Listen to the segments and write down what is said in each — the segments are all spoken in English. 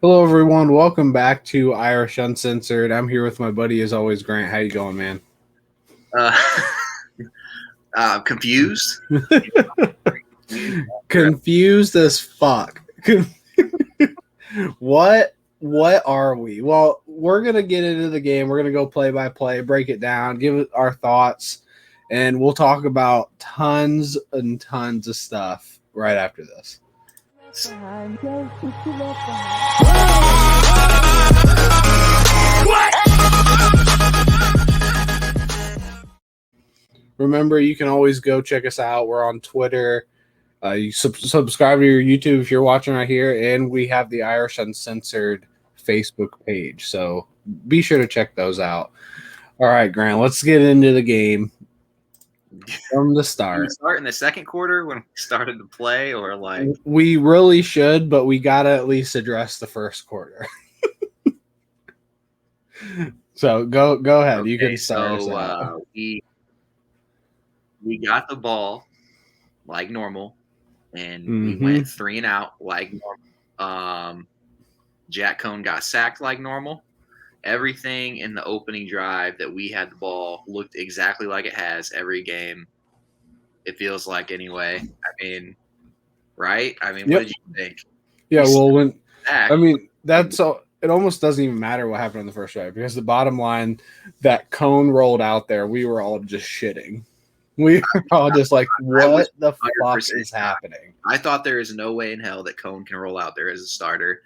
Hello, everyone. Welcome back to Irish Uncensored. I'm here with my buddy, as always, Grant. How you going, man? Uh, Confused. Confused as fuck. What are we? Well, we're gonna get into the game. We're gonna go play by play, break it down, give it our thoughts, and we'll talk about tons and tons of stuff right after this. Remember, you can always go check us out. We're on Twitter. You subscribe to your YouTube if you're watching right here, and we have the Irish Uncensored Facebook page. So be sure to check those out. All right, Grant, let's get into the game from the Did start. we start in the second quarter when we started to play, or like We really should, but we got to at least address the first quarter. So go ahead. okay, You can start us so out. we got the ball like normal, and we Mhm. went 3 and out like normal. Jack Cohn got sacked like normal. Everything in the opening drive that we had the ball looked exactly like it has every game. It feels like anyway. I mean, right? I mean, what Yep. did you think? Yeah, We well, when sacked. I mean that's all. It almost doesn't even matter what happened in the first drive because the bottom line, that cone rolled out there, we were all just shitting. We were all just like, I was "What the fuck 100% is happening?" I thought there is no way in hell that Cohn can roll out there as a starter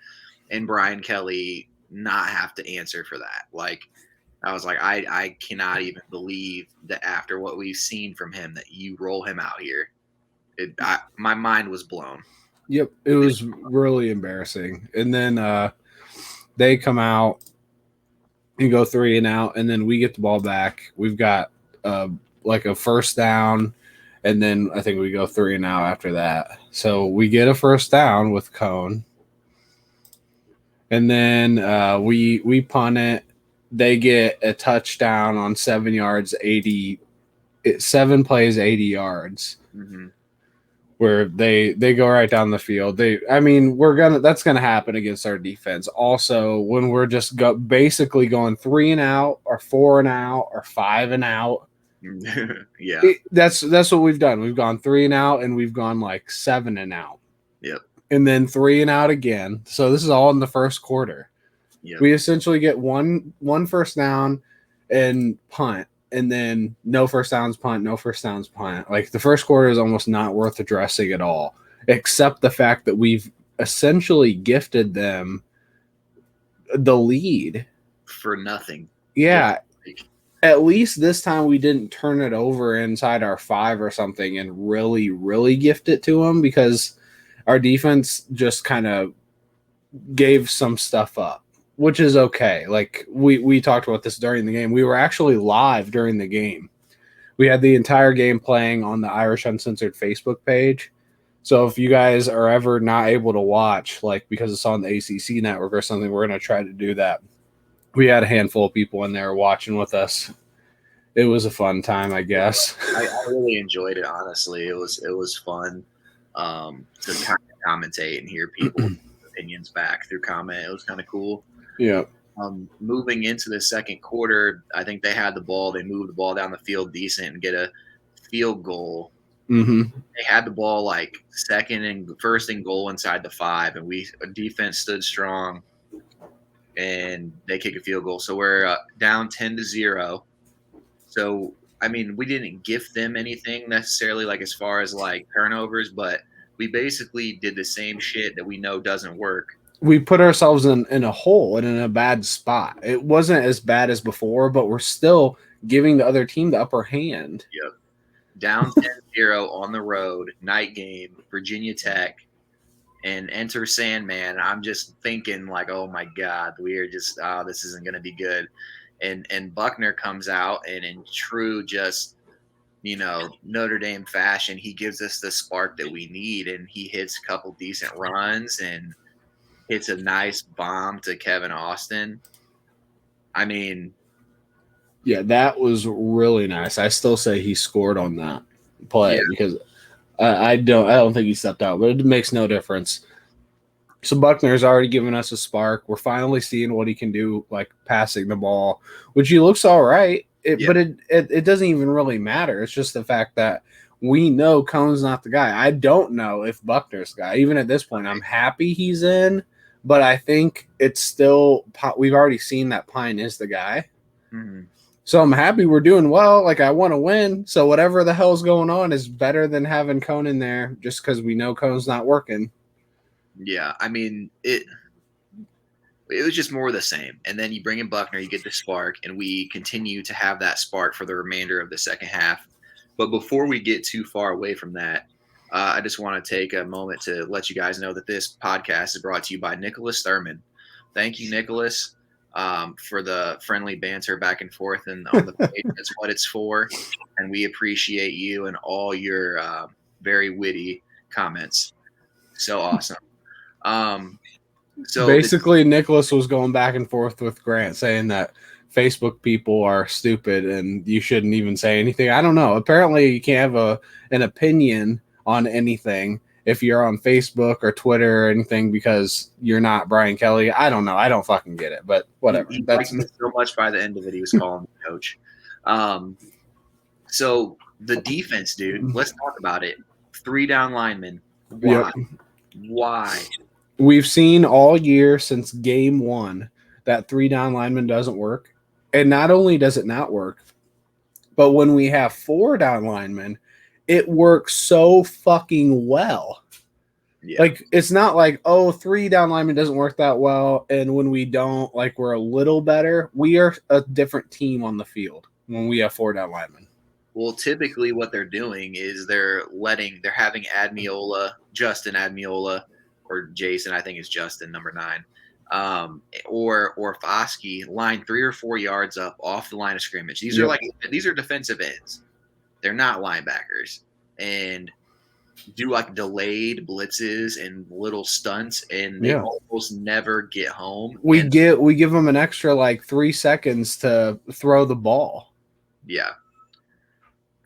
and Brian Kelly not have to answer for that. Like, I was like, I cannot even believe that after what we've seen from him that you roll him out here. My mind was blown. Yep, it was really embarrassing. And then they come out and go 3 and out, and then we get the ball back. We've got like a first down, and then I think we go 3 and out after that. So we get a first down with Cone, and then we punt it. They get a touchdown on 7 yards, 7 plays, 80 yards. Mm-hmm. Where they go right down the field. That's gonna happen against our defense. Also, when we're just basically going 3 and out, or 4 and out, or 5 and out. Yeah. That's what we've done. We've gone 3 and out, and we've gone like 7 and out. Yep. And then 3 and out again. So this is all in the first quarter. Yep. We essentially get one first down and punt, and then no first downs, punt, no first downs, punt. Like, the first quarter is almost not worth addressing at all, except the fact that we've essentially gifted them the lead For nothing. Yeah. At least this time we didn't turn it over inside our 5 or something and really, really gift it to them, because our defense just kind of gave some stuff up, which is okay. Like, we talked about this during the game. We were actually live during the game. We had the entire game playing on the Irish Uncensored Facebook page. So if you guys are ever not able to watch, like because it's on the ACC network or something, we're going to try to do that. We had a handful of people in there watching with us. It was a fun time, I guess. I really enjoyed it, honestly. It was fun to kind of commentate and hear people's opinions back through comment. It was kind of cool. Yeah. Moving into the second quarter, I think they had the ball. They moved the ball down the field decent and get a field goal. Mm-hmm. They had the ball like first and goal inside the 5, and defense stood strong, and they kick a field goal. So we're down 10-0. So, I mean, we didn't gift them anything necessarily, like as far as like turnovers, but we basically did the same shit that we know doesn't work. We put ourselves in a hole and in a bad spot. It wasn't as bad as before, but we're still giving the other team the upper hand. Yep. Down 10-0 on the road, night game, Virginia Tech, and enter Sandman. I'm just thinking like, oh my God, we are just, this isn't going to be good. And Buckner comes out, and in true just, Notre Dame fashion, he gives us the spark that we need, and he hits a couple decent runs and hits a nice bomb to Kevin Austin. I mean, yeah, that was really nice. I still say he scored on that play because I don't think he stepped out, but it makes no difference. So Buckner's already given us a spark. We're finally seeing what he can do, like passing the ball, which he looks all right. But it doesn't even really matter. It's just the fact that we know Cone's not the guy. I don't know if Buckner's the guy. Even at this point, I'm happy he's in, but I think it's still we've already seen that Pine is the guy. Mm-hmm. So I'm happy we're doing well. Like, I want to win. So whatever the hell's going on is better than having Cone in there just because we know Cone's not working. Yeah, I mean, it was just more of the same. And then you bring in Buckner, you get the spark, and we continue to have that spark for the remainder of the second half. But before we get too far away from that, I just want to take a moment to let you guys know that this podcast is brought to you by Nicholas Thurman. Thank you, Nicholas, for the friendly banter back and forth and on the page. That's what it's for. And we appreciate you and all your very witty comments. So awesome. So basically, Nicholas was going back and forth with Grant saying that Facebook people are stupid and you shouldn't even say anything. I don't know. Apparently, you can't have an opinion on anything if you're on Facebook or Twitter or anything because you're not Brian Kelly. I don't know. I don't fucking get it, but whatever. He liked me so much by the end of it, he was calling me coach. So the defense, dude, let's talk about it. 3 down linemen. Why? Yep. Why? We've seen all year since game 1 that 3 down lineman doesn't work. And not only does it not work, but when we have 4 down linemen, it works so fucking well. Yeah. Like, it's not like, 3 down linemen doesn't work that well. And when we don't, like, we're a little better. We are a different team on the field when we have 4 down linemen. Well, typically what they're doing is they're having Justin Admiola, or Jason, I think is Justin, number 9, or Foskey line 3 or 4 yards up off the line of scrimmage. These are defensive ends. They're not linebackers, and do like delayed blitzes and little stunts, and they almost never get home. We give them an extra like 3 seconds to throw the ball. Yeah.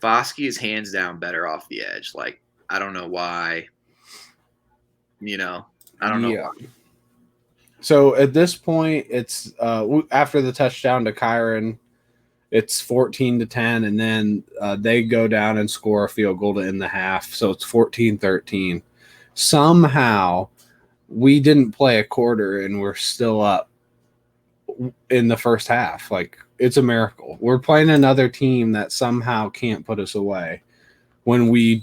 Foskey is hands down better off the edge. Like, I don't know why. I don't know why. So at this point, it's after the touchdown to Kyron, it's 14-10, and then they go down and score a field goal to end the half. So it's 14-13. Somehow, we didn't play a quarter, and we're still up in the first half. Like, it's a miracle. We're playing another team that somehow can't put us away when we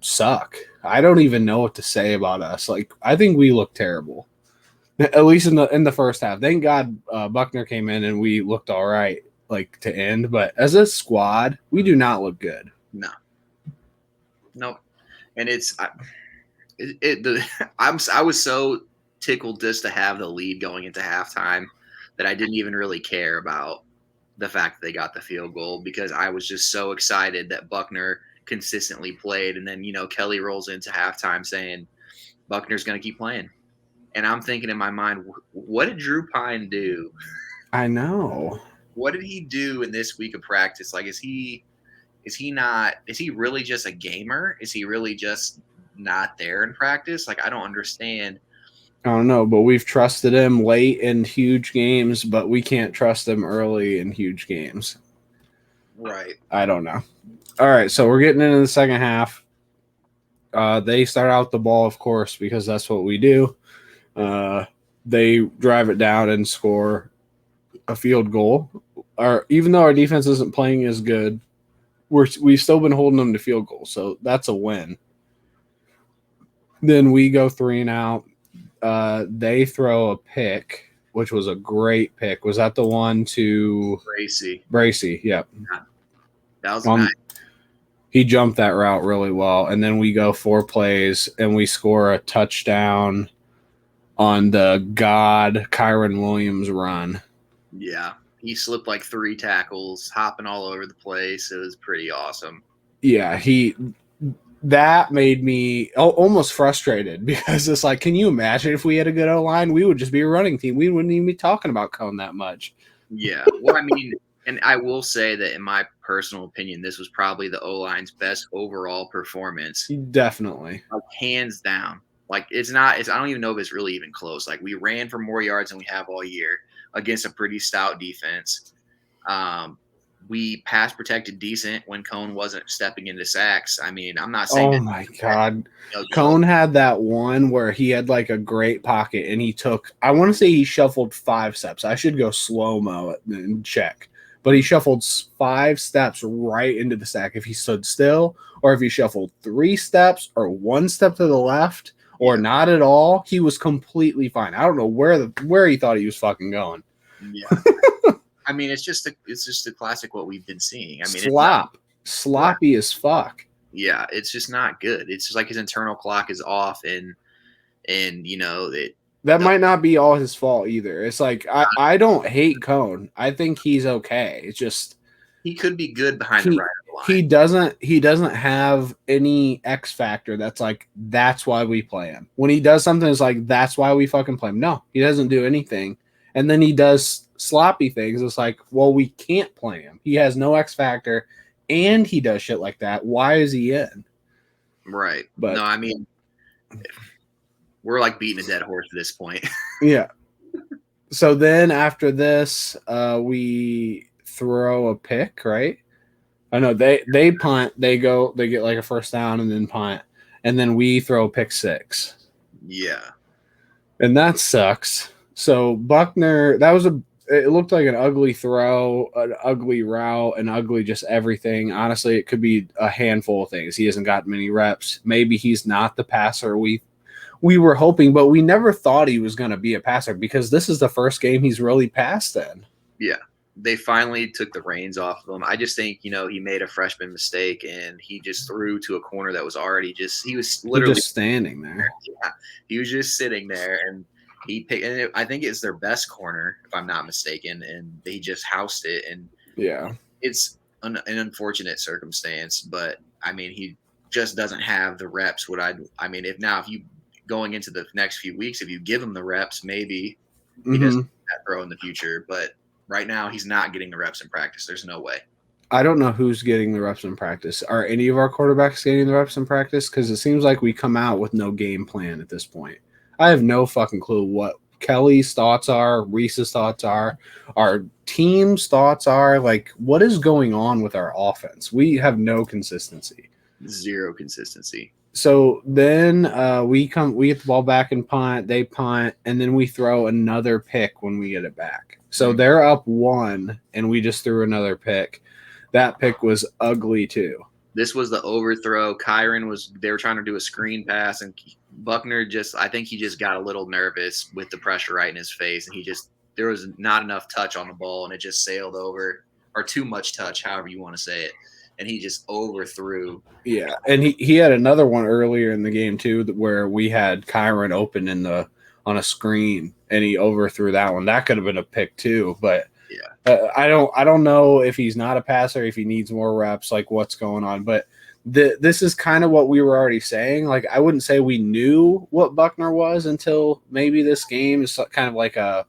suck. I don't even know what to say about us. Like, I think we look terrible, at least in the first half. Thank God Buckner came in and we looked all right, like, to end. But as a squad, we do not look good. No. Nope. And I was so tickled just to have the lead going into halftime that I didn't even really care about the fact that they got the field goal, because I was just so excited that Buckner consistently played. And then, Kelly rolls into halftime saying Buckner's going to keep playing. And I'm thinking in my mind, what did Drew Pine do? I know. What did he do in this week of practice? Like, is he really just a gamer? Is he really just not there in practice? Like, I don't understand. I don't know, but we've trusted him late in huge games, but we can't trust him early in huge games. Right. I don't know. All right, so we're getting into the second half. They start out the ball, of course, because that's what we do. They drive it down and score a field goal. Even though our defense isn't playing as good, we've still been holding them to field goals, so that's a win. Then we go 3 and out. They throw a pick, which was a great pick. Was that the one to Bracey? Yep. Yeah. That was nice. He jumped that route really well. And then we go 4 plays and we score a touchdown on the Kyron Williams run. Yeah. He slipped like 3 tackles, hopping all over the place. It was pretty awesome. Yeah, that made me almost frustrated, because it's like, can you imagine if we had a good O-line? We would just be a running team. We wouldn't even be talking about Cone that much. Yeah. Well, I mean, and I will say that in my personal opinion, this was probably the O-line's best overall performance. Definitely. Like, hands down. Like it's not. I don't even know if it's really even close. Like we ran for more yards than we have all year against a pretty stout defense. We pass protected decent when Cone wasn't stepping into sacks. I mean, I'm not saying Oh that, my God. Joe. Cone had that one where he had like a great pocket and he took, I want to say he shuffled 5 steps. I should go slow-mo and check. But he shuffled 5 steps right into the sack if he stood still, or if he shuffled 3 steps or 1 step to the left or not at all, he was completely fine. I don't know where he thought he was fucking going. Yeah. I mean, it's just a classic what we've been seeing. I mean, Sloppy as fuck. Yeah, it's just not good. It's just like his internal clock is off, and that might not be all his fault either. It's like I don't hate Cone. I think he's okay. It's just he could be good behind the right line. He doesn't have any X factor that's like that's why we play him. When he does something, it's like that's why we fucking play him. No, he doesn't do anything. And then he does sloppy things. It's like, well, we can't play him. He has no X factor, and he does shit like that. Why is he in? Right. But no, I mean, we're like beating a dead horse at this point. Yeah. So then after this, we throw a pick, right? I know they punt, they get like a first down and then punt, and then we throw pick 6. Yeah. And that sucks. So Buckner, it looked like an ugly throw, an ugly route, an ugly just everything. Honestly, it could be a handful of things. He hasn't got many reps. Maybe he's not the passer we were hoping, but we never thought he was going to be a passer because this is the first game he's really passed in. Yeah. They finally took the reins off of him. I just think, he made a freshman mistake and he just threw to a corner that was already he was literally just standing there. Yeah. He was just sitting there and he picked, and I think it's their best corner, if I'm not mistaken, and they just housed it. And yeah, it's an unfortunate circumstance, but I mean, he just doesn't have the reps. If you going into the next few weeks, if you give him the reps, maybe he doesn't that throw in the future. But right now, he's not getting the reps in practice. There's no way. I don't know who's getting the reps in practice. Are any of our quarterbacks getting the reps in practice? Because it seems like we come out with no game plan at this point. I have no fucking clue what Kelly's thoughts are, Reese's thoughts are, our team's thoughts are. Like, what is going on with our offense? We have no consistency. Zero consistency. So then we get the ball back and punt, they punt, and then we throw another pick when we get it back. So they're up 1, and we just threw another pick. That pick was ugly too. This was the overthrow. They were trying to do a screen pass, and Buckner I think he just got a little nervous with the pressure right in his face, and there was not enough touch on the ball, and it just sailed over, or too much touch, however you want to say it. And he just overthrew. Yeah, and he had another one earlier in the game too, where we had Kyron open on a screen, and he overthrew that one. That could have been a pick too, but yeah, I don't know if he's not a passer, if he needs more reps, like what's going on. But this is kind of what we were already saying. Like I wouldn't say we knew what Buckner was until maybe this game is kind of like a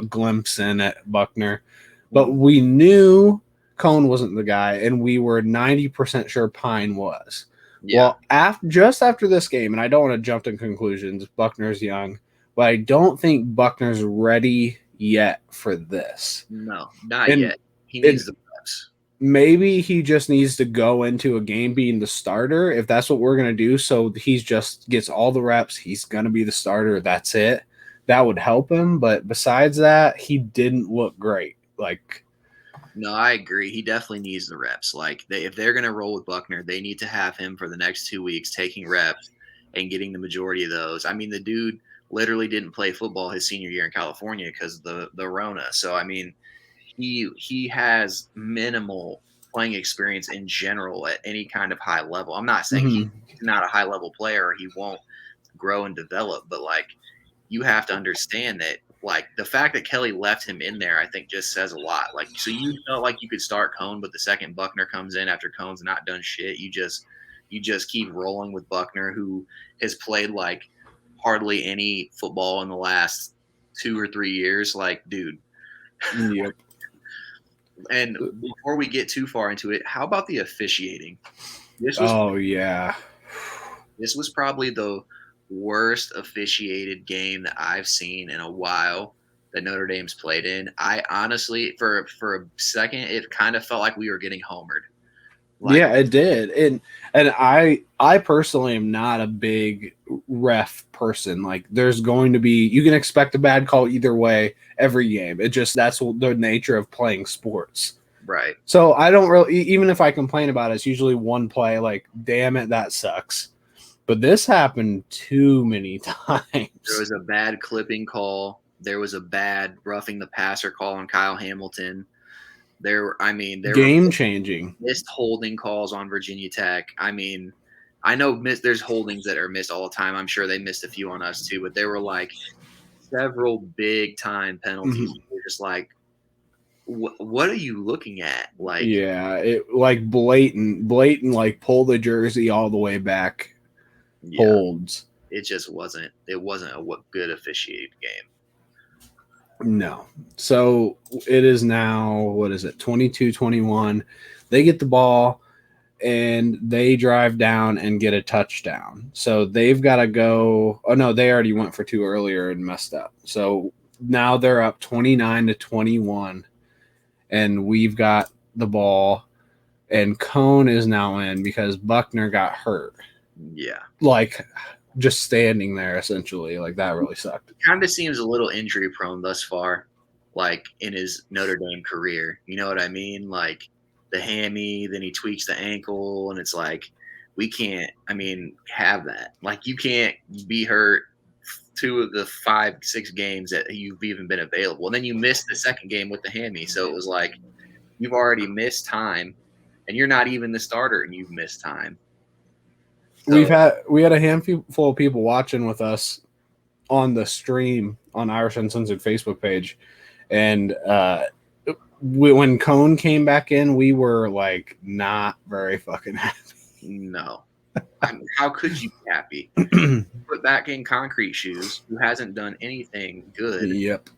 glimpse in at Buckner, but we knew Cone wasn't the guy, and we were 90% sure Pine was. Yeah. Well, just after this game, and I don't want to jump to conclusions, Buckner's young, but I don't think Buckner's ready yet for this. No, not yet. He needs the reps. Maybe he just needs to go into a game being the starter, if that's what we're going to do. So he just gets all the reps. He's going to be the starter. That's it. That would help him. But besides that, he didn't look great. No, I agree. He definitely needs the reps. If they're going to roll with Buckner, they need to have him for the next 2 weeks taking reps and getting the majority of those. I mean, the dude literally didn't play football his senior year in California because of the Rona. So, I mean, he has minimal playing experience in general at any kind of high level. I'm not saying he's not a high-level player or he won't grow and develop, but, you have to understand that the fact that Kelly left him in there, I think just says a lot. So you felt like you could start Cone, but the second Buckner comes in after Cone's not done shit, you just keep rolling with Buckner, who has played hardly any football in the last 2 or 3 years. Dude. Yep. And before we get too far into it, how about the officiating? Yeah. This was probably the worst officiated game that I've seen in a while that Notre Dame's played in. I honestly, for a second, it kind of felt like we were getting homered. Like, Yeah, it did. And I personally am not a big ref person. Like there's going to be you can expect a bad call either way every game. It just that's the nature of playing sports. right. So I don't really even if I complain about it, it's usually one play like damn it that sucks. But this happened too many times. There was a bad clipping call. There was a bad roughing the passer call on Kyle Hamilton. There were Game changing. missed holding calls on Virginia Tech. I mean, I know there's holdings that are missed all the time. I'm sure they missed a few on us too, but there were like several big time penalties. Mhm. We're just like, what are you looking at? Like, Yeah, it like blatant like pull the jersey all the way back yeah, holds. it just wasn't. It wasn't a good officiated game. No. So it is now, what is it, 22-21. They get the ball and they drive down and get a touchdown. So they've got to go. Oh, no, they already went for two earlier and messed up. So now they're up 29-21 and we've got the ball and Cone is now in because Buckner got hurt. Yeah. Like just standing there essentially. Like that really sucked. Kind of seems a little injury prone thus far, like in his Notre Dame career. You know what I mean? Like the hammy, then he tweaks the ankle, and it's like we can't. I mean, have that. Like you can't be hurt 2 of the 5, 6 games that you've even been available, and then you missed the second game with the hammy. So it was like you've already missed time, and you're not even the starter, and you've missed time. So, we had a handful of people watching with us on the stream on Irish Uncensored Facebook page, and when Cone came back in, we were like not very fucking happy. No, I mean, how could you be happy? Put back in Concrete Shoes, who hasn't done anything good. Yep.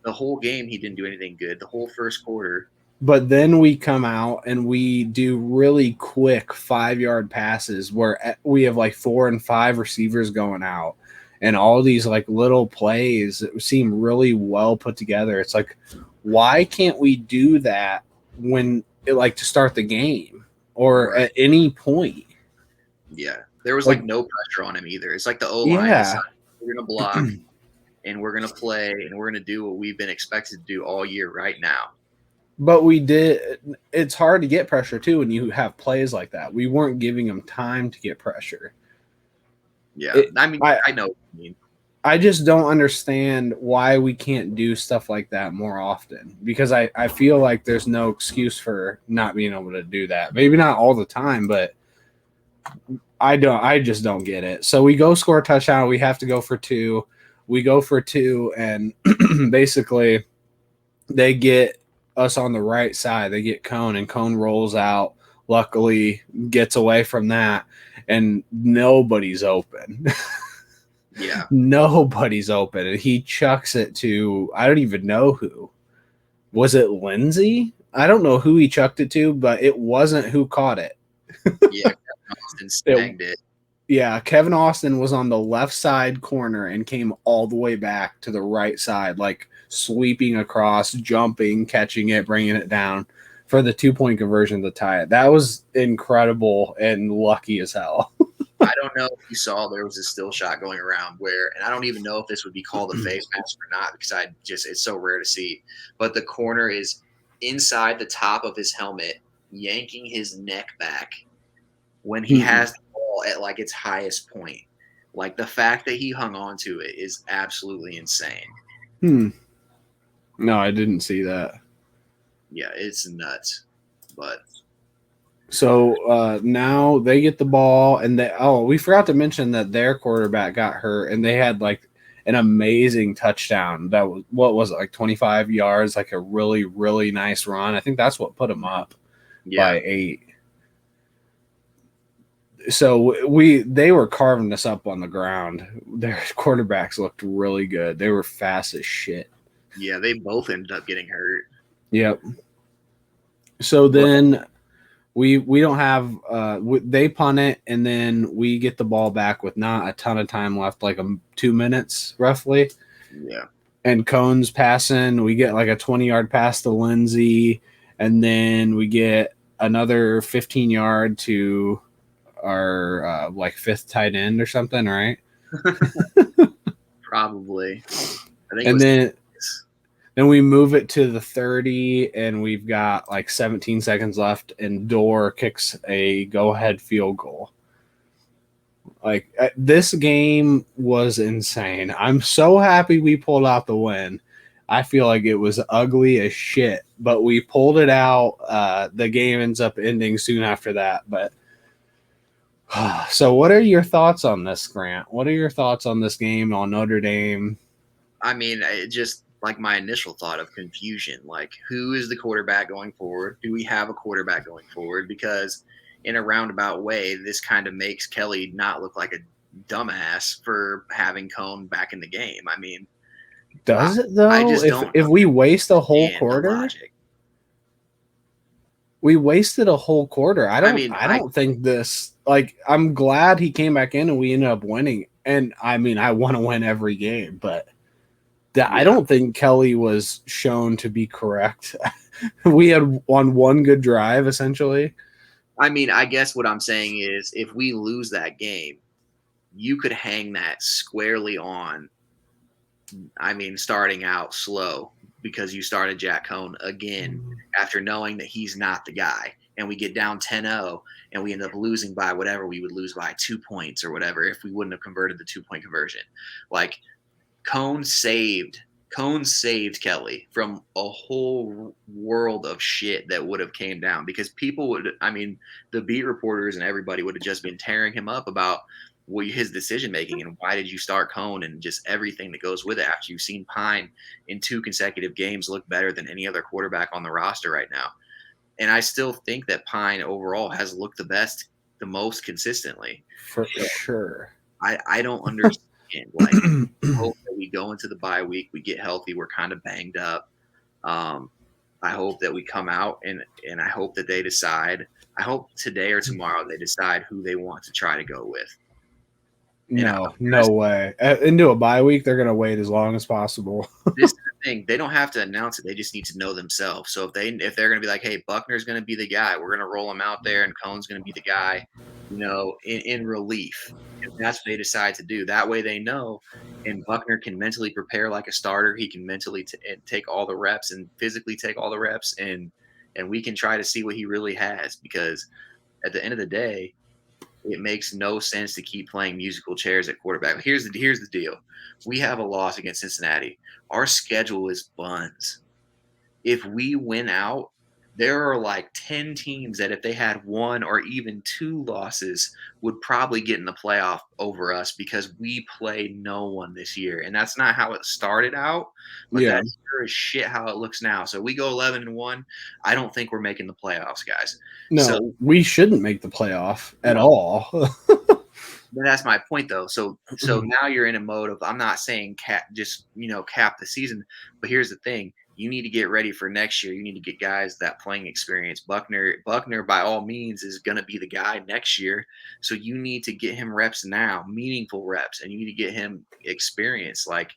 The whole game, he didn't do anything good. The whole first quarter. But then we come out and we do really quick 5-yard passes where we have like 4 and 5 receivers going out and all these like little plays that seem really well put together. It's like, why can't we do that when like to start the game or at any point? Yeah. There was like no pressure on him either. It's like the O-line decided we're going to block and we're going to play and we're going to do what we've been expected to do all year right now. But we did. It's hard to get pressure too when you have plays like that. We weren't giving them time to get pressure. Yeah, I know what you mean. I just don't understand why we can't do stuff like that more often because I feel like there's no excuse for not being able to do that. Maybe not all the time, but I just don't get it. So we go score a touchdown. We have to go for 2. We go for 2, and basically they get us on the right side. They get Cone, and Cone rolls out. Luckily, gets away from that, and nobody's open. Yeah, nobody's open, and he chucks it to I don't even know who. Was it Lindsay? I don't know who he chucked it to, but it wasn't who caught it. Yeah, Kevin Austin snagged it. Yeah, Kevin Austin was on the left side corner and came all the way back to the right side, like sweeping across, jumping, catching it, bringing it down for the 2-point conversion to tie it. That was incredible and lucky as hell. I don't know if you saw there was a still shot going around where, and I don't even know if this would be called a face mask or not because it's so rare to see, but the corner is inside the top of his helmet, yanking his neck back when he has the ball at like its highest point. Like the fact that he hung on to it is absolutely insane. No, I didn't see that. Yeah, it's nuts. But so now they get the ball, and we forgot to mention that their quarterback got hurt, and they had like an amazing touchdown. That was what was it, like 25 yards, like a really, really nice run. I think that's what put them up by 8. So they were carving us up on the ground. Their quarterbacks looked really good. They were fast as shit. Yeah, they both ended up getting hurt. Yep. So then We don't have they punt it, and then we get the ball back with not a ton of time left, like 2 minutes roughly. Yeah. And Cone's passing. We get like a 20-yard pass to Lindsey, and then we get another 15-yard to our like fifth tight end or something, right? Probably. I think it And was. then we move it to the 30, and we've got like 17 seconds left, and Dorr kicks a go-ahead field goal. Like this game was insane. I'm so happy we pulled out the win. I feel like it was ugly as shit, but we pulled it out. The game ends up ending soon after that. But so, what are your thoughts on this, Grant? What are your thoughts on this game on Notre Dame? I mean, it just like my initial thought of confusion. Like, who is the quarterback going forward? Do we have a quarterback going forward? Because in a roundabout way, this kind of makes Kelly not look like a dumbass for having Cone back in the game. I mean, Does it I though? just If don't if we waste a whole understand the quarter, logic. we wasted a whole quarter. I I don't mean, I don't think this like I'm glad he came back in and we ended up winning. And I mean I want to win every game, but I yeah. don't think Kelly was shown to be correct. We had on one good drive essentially. I mean, I guess what I'm saying is if we lose that game, you could hang that squarely on, I mean, starting out slow because you started Jack Cohn again after knowing that he's not the guy. And we get down 10-0 and we end up losing by whatever we would lose by 2 points or whatever if we wouldn't have converted the 2 point conversion. Like Cone saved Kelly from a whole world of shit that would have came down because people would, I mean, the beat reporters and everybody would have just been tearing him up about his decision making and why did you start Cone and just everything that goes with it after you've seen Pine in 2 consecutive games look better than any other quarterback on the roster right now. And I still think that Pine overall has looked the most consistently. For So sure. I don't understand. Like, hope that we go into the bye week, we get healthy. We're kind of banged up. I hope that we come out and I hope that they decide. I hope today or tomorrow they decide who they want to try to go with. And No way. Into a bye week, they're gonna wait as long as possible. this is the thing. They don't have to announce it. They just need to know themselves. So if they're going to be like, hey, Buckner's going to be the guy, we're going to roll him out there, and Cone's going to be the guy, in relief. If that's what they decide to do, that way they know, and Buckner can mentally prepare like a starter. He can mentally take all the reps and physically take all the reps, and we can try to see what he really has. Because at the end of the day, it makes no sense to keep playing musical chairs at quarterback. Here's the deal. We have a loss against Cincinnati. Our schedule is buns. If we win out, there are like 10 teams that if they had one or even two losses would probably get in the playoff over us because we play no one this year. And that's not how it started out, but Yeah. that's sure as shit how it looks now. So we go 11-1. I don't think we're making the playoffs, guys. No, So we shouldn't make the playoff at no, all. but that's my point, though. So now you're in a mode of I'm not saying cap the season, but here's the thing: you need to get ready for next year. You need to get guys that playing experience. Buckner, by all means, is going to be the guy next year. So you need to get him reps now, meaningful reps, and you need to get him experience. Like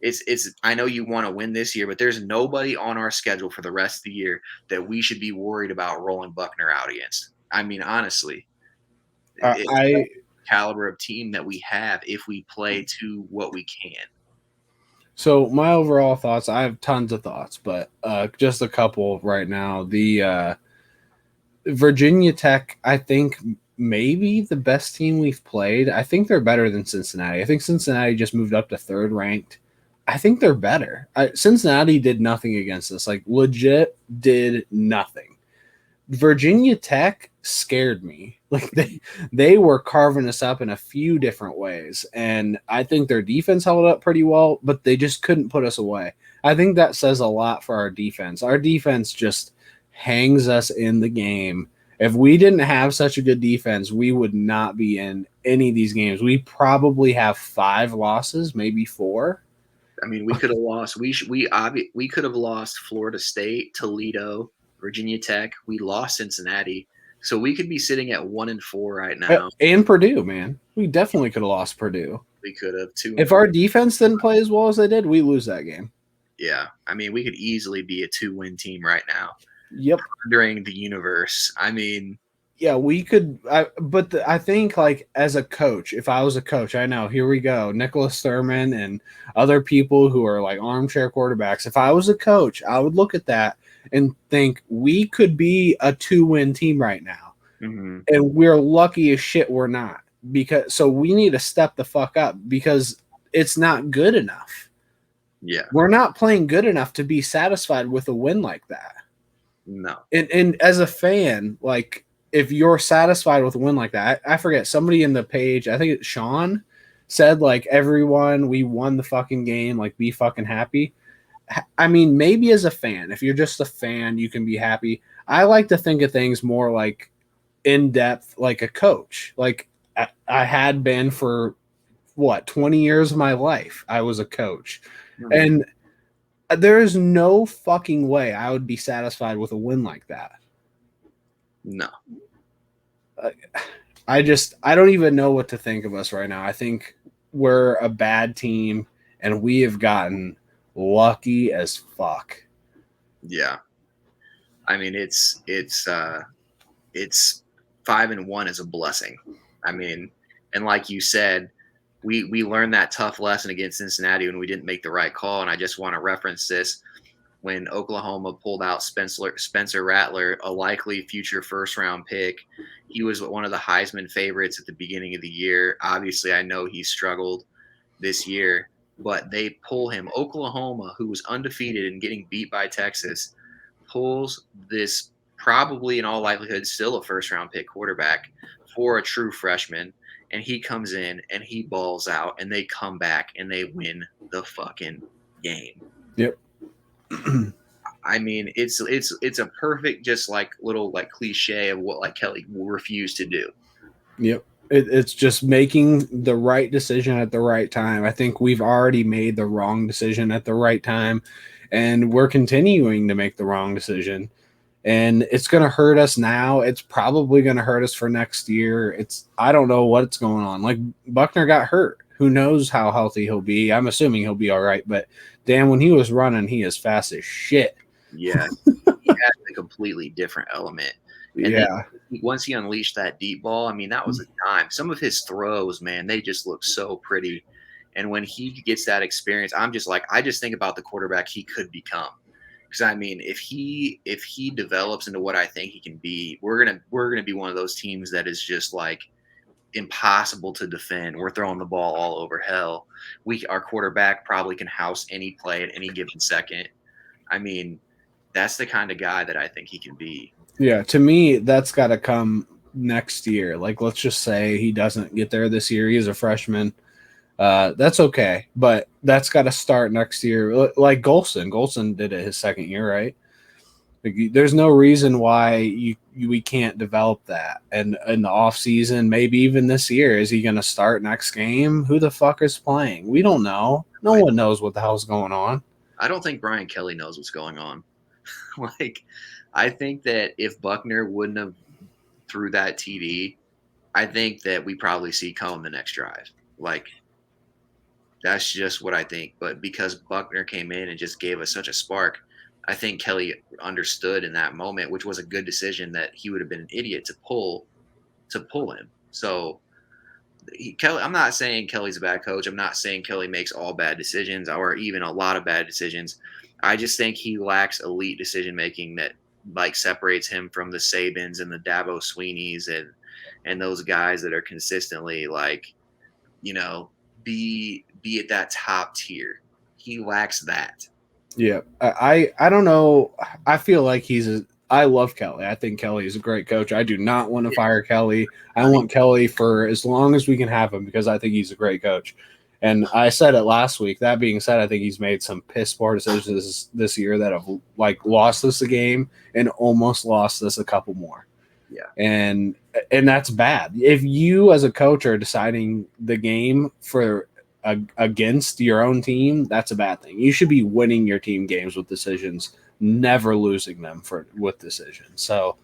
it's. I know you want to win this year, but there's nobody on our schedule for the rest of the year that we should be worried about rolling Buckner out against. I mean, honestly, it's I caliber of team that we have if we play to what we can. So my overall thoughts, I have tons of thoughts, but just a couple right now. The Virginia Tech, I think maybe the best team we've played. I think they're better than Cincinnati. I think Cincinnati just moved up to third ranked. I think they're better. Cincinnati did nothing against us. Like legit did nothing. Virginia Tech scared me. Like they were carving us up in a few different ways, and I think their defense held up pretty well, but they just couldn't put us away. I think that says a lot for our defense. Our defense just hangs us in the game. If we didn't have such a good defense, we would not be in any of these games. We probably have 5 losses, maybe 4. I mean, we could have lost. We could have lost Florida State, Toledo, Virginia Tech. We lost Cincinnati. So we could be sitting at 1-4 right now. And Purdue, man, we definitely could have lost Purdue. We could have 2. If our defense didn't play as well as they did, we lose that game. Yeah, I mean, we could easily be a 2-win team right now. Yep. During the universe, I mean, yeah, we could. I think, like, as a coach, if I was a coach, I know, here we go, Nicholas Thurman and other people who are like armchair quarterbacks. If I was a coach, I would look at that and think we could be a 2-win team right now, and we're lucky as shit we're not, because so we need to step the fuck up because it's not good enough. Yeah, we're not playing good enough to be satisfied with a win like that. No, and as a fan, like, if you're satisfied with a win like that, I forget, somebody in the page, I think it's Sean, said, like, everyone, we won the fucking game, like, be fucking happy. I mean, maybe as a fan, if you're just a fan, you can be happy. I like to think of things more like in depth, like a coach. Like, I had been for 20 years of my life. I was a coach. And there is no fucking way I would be satisfied with a win like that. No. I don't even know what to think of us right now. I think we're a bad team, and we have gotten lucky as fuck. Yeah. I mean, it's 5-1 is a blessing. I mean, and like you said, we learned that tough lesson against Cincinnati when we didn't make the right call. And I just want to reference this. When Oklahoma pulled out Spencer Rattler, a likely future first-round pick, he was one of the Heisman favorites at the beginning of the year. Obviously, I know he struggled this year, but they pull him. Oklahoma, who was undefeated and getting beat by Texas, pulls this probably in all likelihood still a first-round pick quarterback for a true freshman, and he comes in and he balls out, and they come back and they win the fucking game. Yep. I mean, it's a perfect, just like little like cliche of what like Kelly refused to do. Yep. It's just making the right decision at the right time. I think we've already made the wrong decision at the right time, and we're continuing to make the wrong decision. And it's going to hurt us now. It's probably going to hurt us for next year. I don't know what's going on. Like, Buckner got hurt. Who knows how healthy he'll be? I'm assuming he'll be all right. But damn, when he was running, he is fast as shit. Yeah, he had a completely different element. And yeah. then once he unleashed that deep ball, I mean, that was a dime. Some of his throws, man, they just look so pretty. And when he gets that experience, I just think about the quarterback he could become. Because I mean, if he develops into what I think he can be, we're gonna be one of those teams that is just like impossible to defend. We're throwing the ball all over hell. Our quarterback probably can house any play at any given second. I mean, that's the kind of guy that I think he can be. Yeah, to me, that's got to come next year. Like, let's just say he doesn't get there this year. He's a freshman. That's okay, but that's got to start next year. Like Golson did it his second year, right? Like, there's no reason why we can't develop that. And in the off season, maybe even this year, is he going to start next game? Who the fuck is playing? We don't know. No one knows what the hell's going on. I don't think Brian Kelly knows what's going on. Like, I think that if Buckner wouldn't have threw that TD, I think that we probably see Cohen the next drive. Like, that's just what I think. But because Buckner came in and just gave us such a spark, I think Kelly understood in that moment, which was a good decision, that he would have been an idiot to pull him. So Kelly, I'm not saying Kelly's a bad coach. I'm not saying Kelly makes all bad decisions or even a lot of bad decisions. I just think he lacks elite decision making that like separates him from the Sabins and the Dabo Sweeneys and those guys that are consistently like, you know, be at that top tier. He lacks that. Yeah, I don't know. I feel like I love Kelly. I think Kelly is a great coach. I do not want to fire Kelly. I want Kelly for as long as we can have him because I think he's a great coach. And I said it last week. That being said, I think he's made some piss poor decisions this year that have like lost us a game and almost lost us a couple more. Yeah. And that's bad. If you as a coach are deciding the game for against your own team, that's a bad thing. You should be winning your team games with decisions, never losing them with decisions. So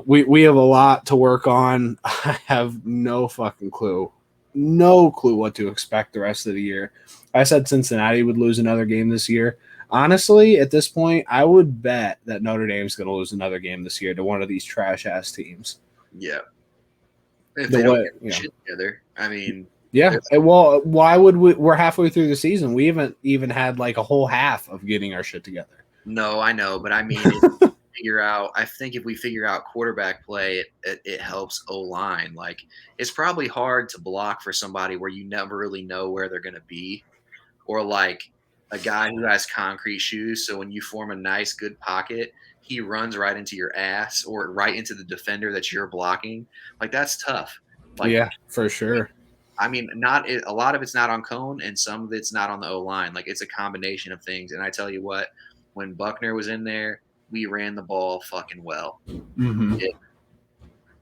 We have a lot to work on. I have no fucking clue. No clue what to expect the rest of the year. I said Cincinnati would lose another game this year. Honestly, at this point, I would bet that Notre Dame's going to lose another game this year to one of these trash ass teams. Yeah. If The they don't way, get their shit together. I mean, yeah. Well, why would we? We're halfway through the season. We haven't even had like a whole half of getting our shit together. no, I know, but I mean, I think if we figure out quarterback play, it helps O line. Like, it's probably hard to block for somebody where you never really know where they're going to be, or like a guy who has concrete shoes. So when you form a nice, good pocket, he runs right into your ass or right into the defender that you're blocking. Like, that's tough. Like, Yeah, for sure. I mean, not a lot of it's not on Cone, and some of it's not on the O line. Like, it's a combination of things. And I tell you what, when Buckner was in there, we ran the ball fucking well. Mm-hmm.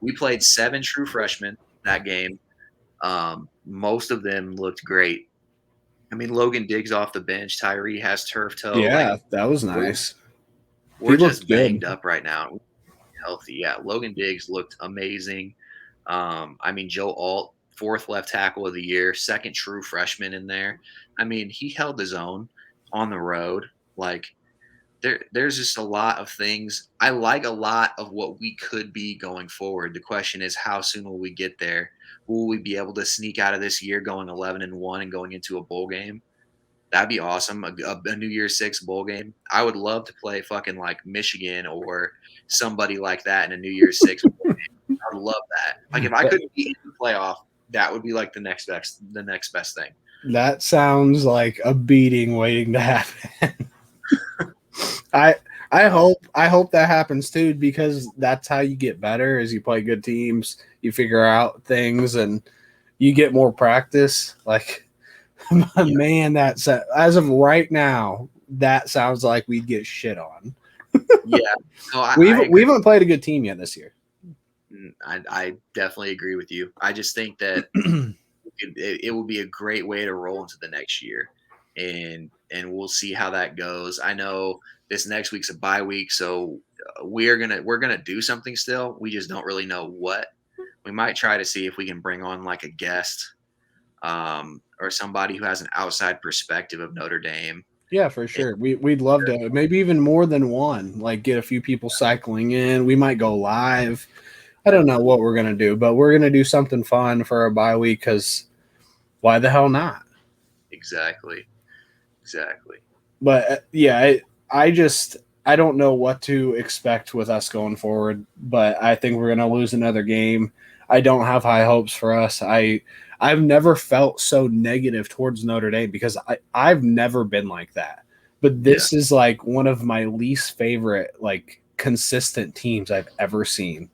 We played 7 true freshmen that game. Most of them looked great. I mean, Logan Diggs off the bench. Tyree has turf toe. Like, Yeah, that was we're, nice. He we're looked just good. banged up right now. We're healthy. Yeah, Logan Diggs looked amazing. I mean, Joe Alt, 4th left tackle of the year, 2nd true freshman in there. I mean, he held his own on the road. Like, there's just a lot of things. I like a lot of what we could be going forward. The question is, how soon will we get there? Will we be able to sneak out of this year going 11-1 and going into a bowl game? That'd be awesome. A New Year's Six bowl game. I would love to play fucking like Michigan or somebody like that in a New Year's Six bowl game. I would love that. Like, if I couldn't be in the playoff, that would be like the next best thing. That sounds like a beating waiting to happen. I hope that happens too, because that's how you get better. Is you play good teams, you figure out things, and you get more practice. Like, man, that's as of right now, that sounds like we'd get shit on. Yeah, no, We I agree. haven't played a good team yet this year. I definitely agree with you. I just think that it will be a great way to roll into the next year, and we'll see how that goes. I know this next week's a bye week, so we're gonna do something still. We just don't really know what. We might try to see if we can bring on like a guest, or somebody who has an outside perspective of Notre Dame. Yeah, for sure. We'd love to, maybe even more than one. Like, get a few people cycling in. We might go live. I don't know what we're gonna do, but we're gonna do something fun for our bye week, because why the hell not? Exactly. But yeah, I don't know what to expect with us going forward. But I think we're gonna lose another game. I don't have high hopes for us. I've never felt so negative towards Notre Dame, because I've never been like that. But this is like one of my least favorite like consistent teams I've ever seen.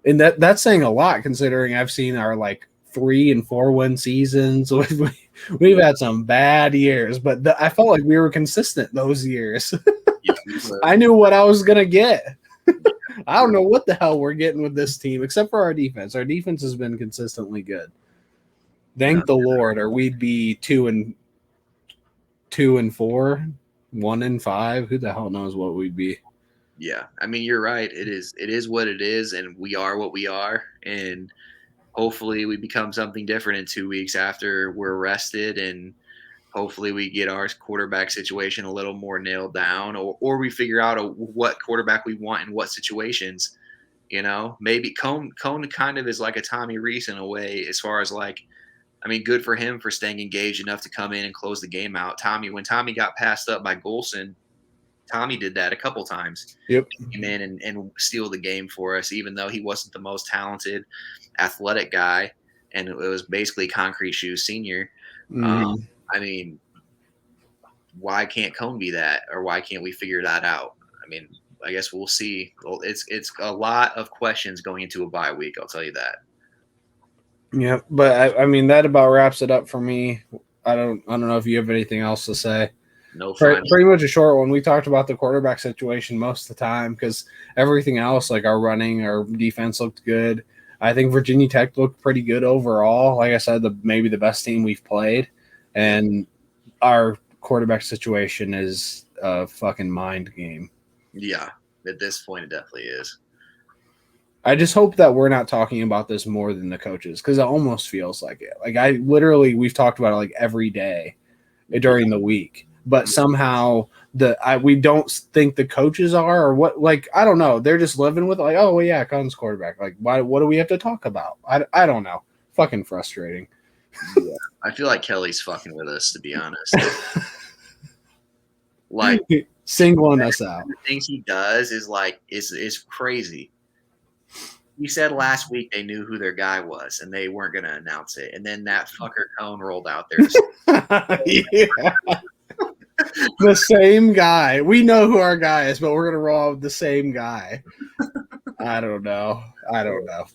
And that's saying a lot, considering I've seen our like 3 and 4 win seasons. We've had some bad years, but I felt like we were consistent those years. Yeah, I knew what I was gonna get. I don't know what the hell we're getting with this team, except for our defense. Our defense has been consistently good. Thank the Lord, or we'd be 2-4, 1-5. Who the hell knows what we'd be? Yeah, I mean, you're right. It is what it is, and we are what we are, and hopefully we become something different in 2 weeks after we're rested, and hopefully we get our quarterback situation a little more nailed down, or we figure out what quarterback we want in what situations. Maybe Cone kind of is like a Tommy Reese in a way, as far as like, I mean, good for him for staying engaged enough to come in and close the game out. When Tommy got passed up by Golson, Tommy did that a couple times. Yep. Came in and steal the game for us, even though he wasn't the most talented, athletic guy, and it was basically concrete shoes senior. Mm-hmm. I mean, why can't Cone be that, or why can't we figure that out? I mean, I guess we'll see. Well, it's a lot of questions going into a bye week. I'll tell you that. Yeah, but I mean that about wraps it up for me. I don't know if you have anything else to say. No Pretty final. much a short one. We talked about the quarterback situation most of the time, because everything else, like our running, our defense looked good. I think Virginia Tech looked pretty good overall. Like I said, maybe the best team we've played, and our quarterback situation is a fucking mind game. Yeah, at this point, it definitely is. I just hope that we're not talking about this more than the coaches, because it almost feels like it. Like we've talked about it like every day during the week, but somehow we don't think the coaches are, or what, like, I don't know. They're just living with like, oh well, yeah, Cohen's quarterback. Like, what do we have to talk about? I don't know. Fucking frustrating. Yeah. I feel like Kelly's fucking with us, to be honest. Like singling us out. The things he does is crazy. You said last week they knew who their guy was and they weren't going to announce it, and then that fucker Cone rolled out there. Yeah. The same guy. We know who our guy is, but we're gonna roll with the same guy. I don't know.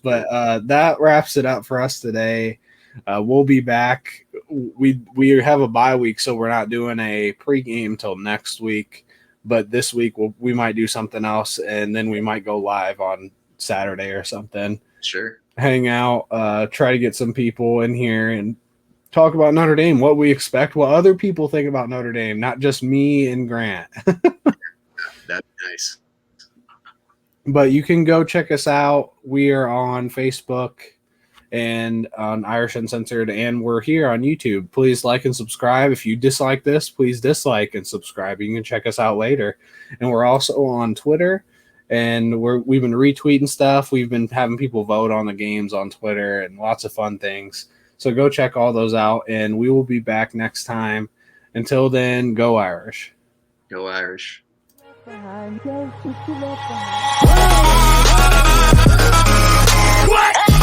But that wraps it up for us today. We'll be back. We have a bye week, so we're not doing a pregame till next week. But this week we might do something else, and then we might go live on Saturday or something. Sure. Hang out, try to get some people in here and talk about Notre Dame, what we expect, what other people think about Notre Dame, not just me and Grant. That'd be nice. But you can go check us out. We are on Facebook and on Irish Uncensored, and we're here on YouTube. Please like and subscribe. If you dislike this, please dislike and subscribe. You can check us out later. And we're also on Twitter, and we've been retweeting stuff. We've been having people vote on the games on Twitter and lots of fun things. So go check all those out, and we will be back next time. Until then, go Irish. Go Irish. What?